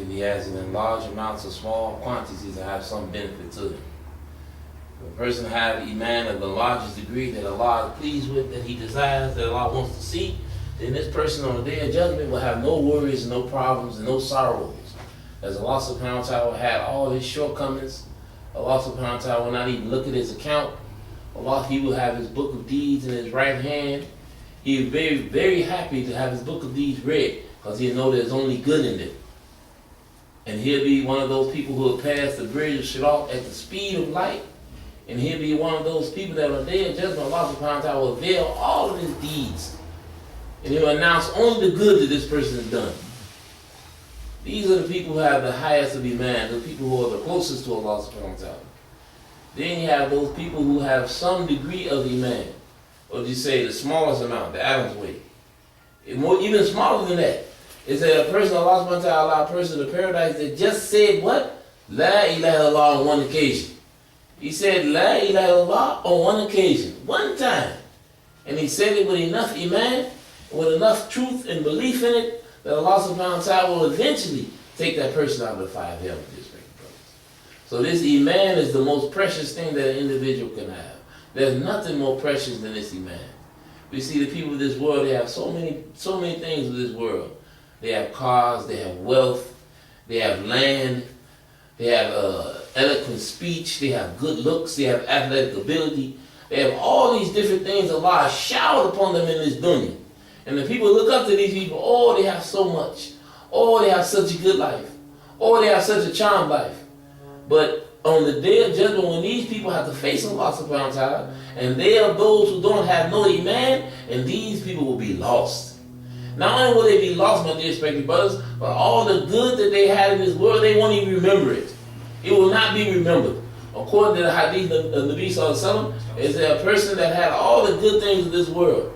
if he has it in large amounts or small quantities that have some benefit to him. If a person have Iman of the largest degree that Allah is pleased with, that he desires, that Allah wants to see, then this person on the day of judgment will have no worries, no problems, and no sorrows. As Allah subhanahu wa ta'ala had all his shortcomings, Allah subhanahu wa ta'ala will not even look at his account. Allah, he will have his book of deeds in his right hand. He is very, very happy to have his book of deeds read, because he'll know there's only good in it. And he'll be one of those people who will pass the bridge of Sirat at the speed of light. And he'll be one of those people that on the day of judgment, Allah subhanahu wa ta'ala will veil all of his deeds. And he'll announce only the good that this person has done. These are the people who have the highest of Iman, the people who are the closest to Allah subhanahu wa ta'ala. Then you have those people who have some degree of Iman. Or you say the smallest amount, the atom's weight. Even smaller than that. Is that a person, Allah subhanahu wa ta'ala, a person in paradise that just said what? La ilaha illallah on one occasion. He said La ilaha illallah on one occasion, one time. And he said it with enough Iman, with enough truth and belief in it, that Allah subhanahu wa ta'ala will eventually take that person out of the fire of hell. So this Iman is the most precious thing that an individual can have. There's nothing more precious than this Iman. We see the people of this world, they have so many things of this world. They have cars, they have wealth, they have land, they have eloquent speech, they have good looks, they have athletic ability. They have all these different things Allah has showered upon them in this dunya. And the people look up to these people, oh, they have so much. Oh, they have such a good life. Oh, they have such a charmed life. But on the day of judgment, when these people have to face Allah subhanahu wa ta'ala, and they are those who don't have no Iman, and these people will be lost. Not only will they be lost, my dear respected brothers, but all the good that they had in this world, they won't even remember it. It will not be remembered. According to the hadith of Nabi sallallahu alaihi wasallam, is that a person that had all the good things of this world,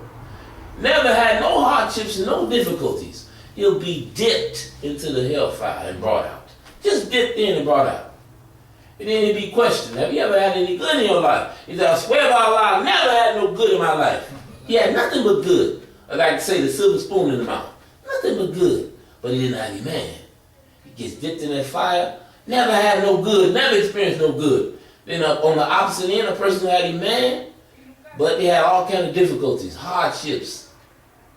never had no hardships and no difficulties, he'll be dipped into the hellfire and brought out. Just dipped in and brought out. And then he'll be questioned, have you ever had any good in your life? He said, I swear by Allah, I never had no good in my life. He had nothing but good. I like to say the silver spoon in the mouth. Nothing but good. But he didn't have any man. He gets dipped in that fire, never had no good, never experienced no good. Then on the opposite end, a person who had a man, but they had all kinds of difficulties, hardships.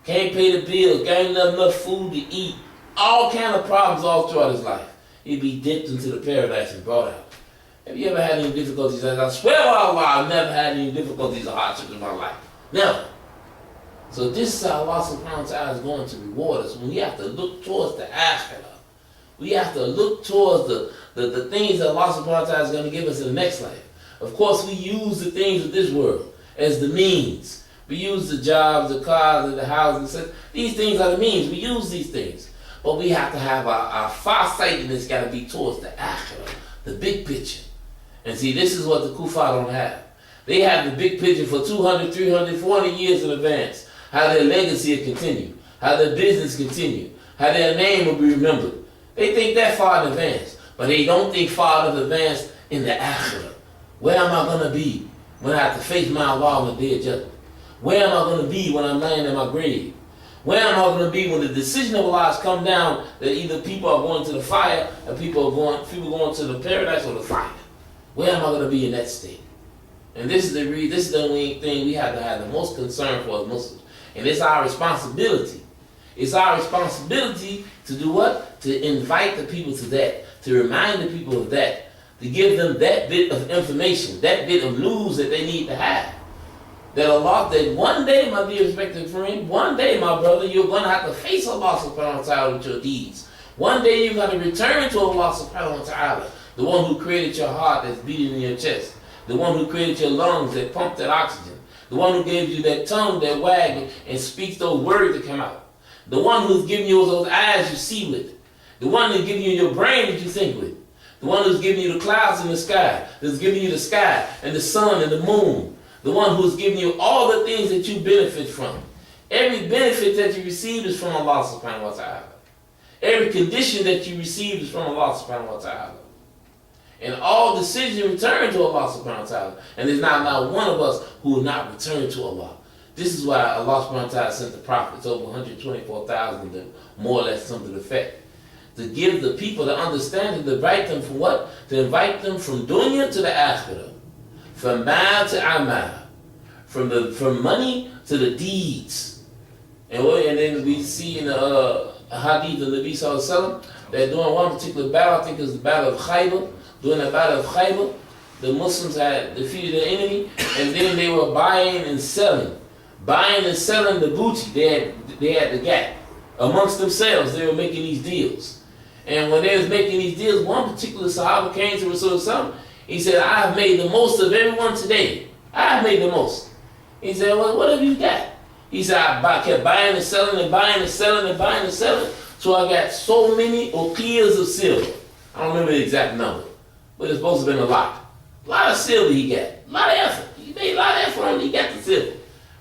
Can't pay the bills, can't have enough food to eat, all kinds of problems all throughout his life. He'd be dipped into the paradise and brought out. Have you ever had any difficulties? I swear by Allah, I've never had any difficulties or hardships in my life. Never. So this is how Allah subhanahu wa ta'ala is going to reward us. When we have to look towards the akhirah. We have to look towards the things that Allah subhanahu wa ta'ala is going to give us in the next life. Of course, we use the things of this world as the means. We use the jobs, the cars, and the houses. These things are the means. We use these things. But we have to have our farsightedness got to be towards the akhirah, the big picture. And see, this is what the kuffar don't have. They have the big picture for 200, 300, 400 years in advance. How their legacy will continue. How their business continue. How their name will be remembered. They think that far in advance. But they don't think far in advance in the akhirah. Where am I going to be when I have to face my Allah on the day of judgment? Where am I going to be when I'm laying in my grave? Where am I going to be when the decision of Allah has come down that either people are going to the fire or people going to the paradise or the fire? Where am I going to be in that state? And this is the only thing we have to have the most concern for as Muslims. And it's our responsibility. It's our responsibility to do what? To invite the people to that. To remind the people of that. To give them that bit of information, that bit of news that they need to have. That Allah, that one day, my dear respected friend, one day, my brother, you're going to have to face Allah subhanahu wa ta'ala with your deeds. One day you're going to return to Allah subhanahu wa ta'ala, the one who created your heart that's beating in your chest, the one who created your lungs that pump that oxygen, the one who gave you that tongue that wag and speaks those words that come out, the one who's giving you those eyes you see with, the one who's giving you your brain that you think with, the one who's giving you the clouds in the sky, that's giving you the sky and the sun and the moon, the one who's giving you all the things that you benefit from. Every benefit that you receive is from Allah subhanahu wa ta'ala. Every condition that you receive is from Allah subhanahu wa ta'ala. And all decisions return to Allah subhanahu wa ta'ala. And there's not one of us who will not return to Allah. This is why Allah subhanahu wa ta'ala sent the prophets, over 124,000, more or less some to the effect, to give the people the understanding, to invite them from what? To invite them from dunya to the akhirah, from mal to amal, from money to the deeds. And then we see in the hadith of Nabi Sallallahu Alaihi Wasallam that during one particular battle, I think it was the battle of Khaybar, during the battle of Khaybar, the Muslims had defeated the enemy, and then they were buying and selling the booty. They had the gap amongst themselves. They were making these deals, and when they was making these deals, one particular Sahaba came to Rasulullah. He said, "I have made the most of everyone today. I have made the most." He said, "Well, what have you got?" He said, "I kept buying and selling and buying and selling and buying and selling, so I got so many uqiyas of silver." I don't remember the exact number, but it's supposed to have been a lot. A lot of silver he got. A lot of effort. He made a lot of effort on it. He got the silver.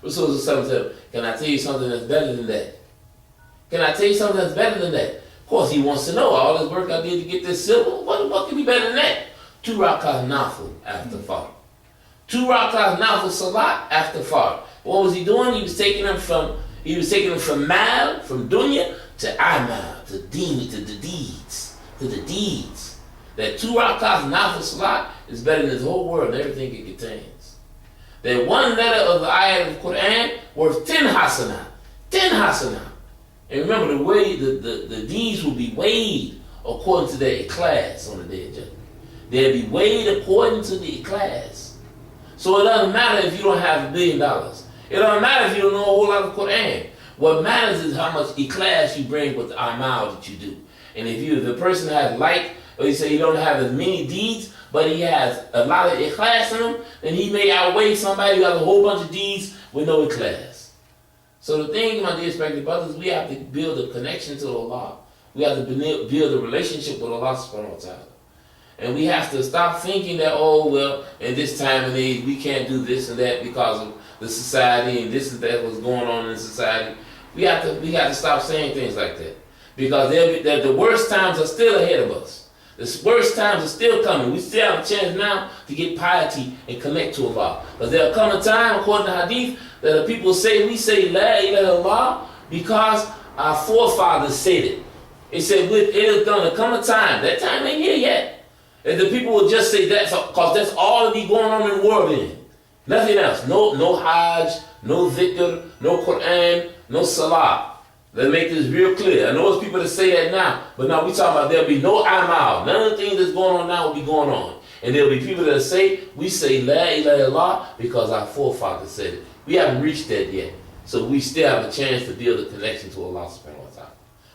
Rasulullah said, "Can I tell you something that's better than that? Can I tell you something that's better than that?" Of course, he wants to know all this work I did to get this silver. What can be better than that? 2 rak'ah nafil after Fard. 2 rak'ah nafil salat after Fard. What was he doing? He was taking them from mal, from dunya to amal, to deen, to the deeds. That 2 rak'ahs nafil salat is better than this whole world and everything it contains. That one letter of the ayat of the Quran worth 10 hasanah. 10 hasanah. And remember, the way the deeds will be weighed according to their class on the day of judgment. They'll be weighed according to the class. So it doesn't matter if you don't have $1 billion. It doesn't matter if you don't know a whole lot of Quran. What matters is how much ikhlas you bring with the amal that you do. And if the person has or you say he don't have as many deeds, but he has a lot of ikhlas in him, then he may outweigh somebody who has a whole bunch of deeds with no ikhlas. So the thing, my dear respected brothers, we have to build a connection to Allah. We have to build a relationship with Allah subhanahu wa ta'ala. And we have to stop thinking that, in this time and age, we can't do this and that because of the society and this and that was going on in society. We have to stop saying things like that. Because the worst times are still ahead of us. The worst times are still coming. We still have a chance now to get piety and connect to Allah. Because there'll come a time, according to Hadith, that the people say, we say La ilaha illallah because our forefathers said it. It said, it'll gonna come a time. That time ain't here yet. And the people will just say that because that's all that be going on in the world in. Nothing else. No Hajj, no dhikr, no Quran, no Salah. Let's make this real clear. I know there's people that say that now, but now we talking about there'll be no amal. None of the things that's going on now will be going on. And there'll be people that say, we say La ilaha illallah because our forefathers said it. We haven't reached that yet. So we still have a chance to build a connection to Allah subhanahu wa ta'ala.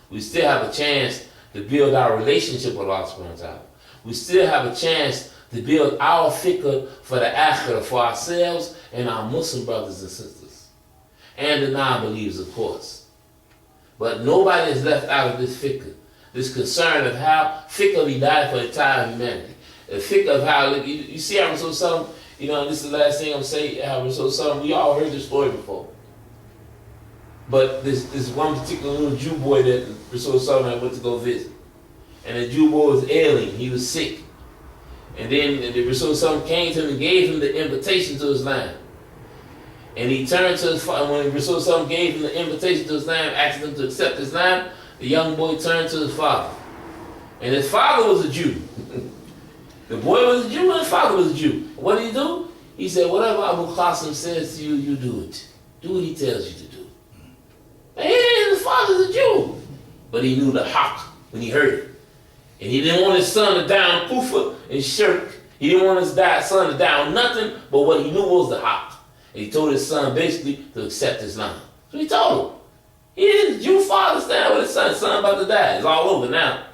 We still have a chance to build our relationship with Allah subhanahu wa ta'ala. We still have a chance to build our fikr for the akhirah for ourselves and our Muslim brothers and sisters. And the non-believers, of course. But nobody is left out of this fikr. This concern of how fikr will die for the entire humanity. The fikr of how, you see how Rasulullah, this is the last thing I'm saying, how Rasulullah, we all heard this story before. But this one particular little Jew boy that Rasulullah went to go visit. And the Jew boy was ailing, he was sick. And then the Rasulullah came to him and gave him the invitation to Islam. And he turned to his father. When Rasulullah gave him the invitation to Islam, asked him to accept Islam, the young boy turned to his father. And his father was a Jew. The boy was a Jew and his father was a Jew. What did he do? He said, whatever Abu Qasim says to you, you do it. Do what he tells you to do. And his father's a Jew. But he knew the haqq when he heard it. And he didn't want his son to die on kufa and shirk. He didn't want his son to die on nothing, but what he knew was the haqq. And he told his son basically to accept Islam. So he told him. He didn't, Jew father stand with his son about to die. It's all over now.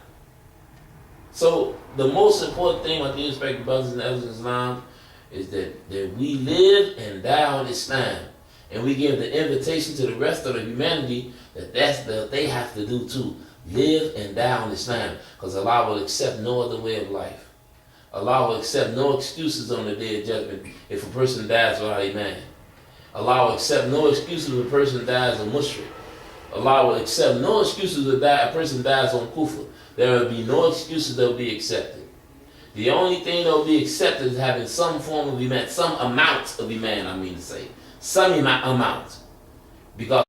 So the most important thing, my dear respected brothers and elders in Islam, is that we live and die on Islam. And we give the invitation to the rest of the humanity that they have to do too. Live and die on Islam. Because Allah will accept no other way of life. Allah will accept no excuses on the day of judgment if a person dies without Iman. Allah will accept no excuses if a person dies a mushrik. Allah will accept no excuses if a person dies on kufr. There will be no excuses that will be accepted. The only thing that will be accepted is having some form of Iman, some amount of Iman, I mean to say. Some amount. Because